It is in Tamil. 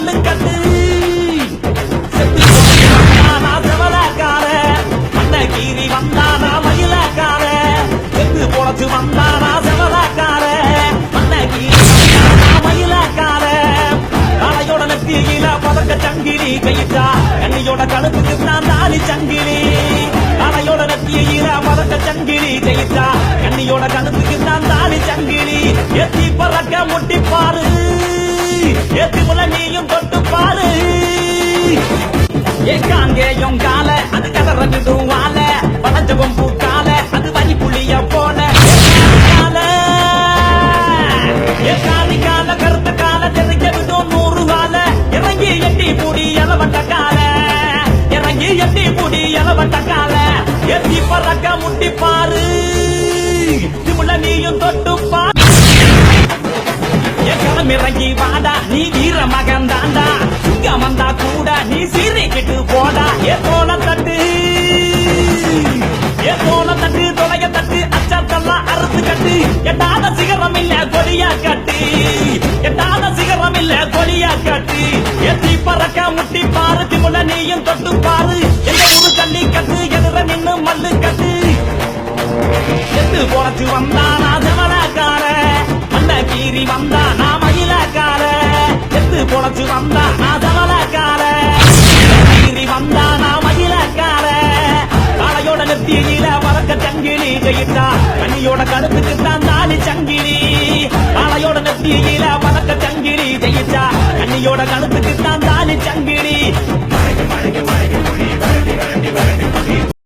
மல்லு கட்டு செத்து வந்தானா செவலக்கார மண்ண கீறி வந்தானா மயிலக்கார செத்து பொழச்சு வந்தானா செவலக்கார மண்ண கீறி வந்தானா மயிலக்கார காளையோட நெத்தியில பதக்க சங்கிலி கையிட்டா கண்ணியோட கழுத்துக்கு நான் தாலி சங்கிலி காளையோட நெத்தியில பதக்க சங்கிலி கையிட்டா கண்ணியோட கழுத்துக்கு நான் தாலி சங்கிலி எத்தி பறக்க முட்டி பாரு எத்தி முல நீயும் தொட்டு பாரு ஏக்காங்கேயும் கால அது கதறங்கிடும் வாழ பழஞ்சவம் பூக்கால அது வரி புளிய போல ஏக்காலி கால கருத்த கால தெரிஞ்ச விடும் 100 வாழ இறங்கி எட்டி பூடி எலவட்ட கால இறங்கி எட்டி பூடி எலவட்ட கால எத்தி பறக்க முட்டி பாரு திமுல நீயும் தொட்டு பாரு இறங்கி வாடா நீ வீர மகன் தாண்டா சிங்கம் வந்தா கூட நீ சீரிக்கிட்டு போடா ஏ தோல தட்டு தொலைய தட்டு அச்சாத்தெல்லாம் அறுத்து கட்டு எட்டாத சிகரம் இல்ல கொடியா கட்டு எட்டாத சிகரம் இல்ல கொடியா கட்டு எத்தி பறக்க முட்டி பாரு திமுல நீயும் தொட்டு பாரு எந்த ஒரு கண்ணி கட்டு எதிர நின்னு மல்லு கட்டு எத்து போலச்சு வந்தானா செவலக்கார மண்ண கீறி வந்தானா மயிலக்கார எத்து பொழச்சு வந்தானா செவலக்கார கீறி வந்தானா மயிலக்கார காளையோட நெத்தியில பறக்க சங்கிலி ஜெயித்தா கண்ணியோட கருத்துக்கு தான் தாலி சங்கிலி காளையோட நெத்தியில பறக்க சங்கிலி ஜெயித்தா கண்ணியோட கழுத்துக்கு தான் தாலி சங்கிலி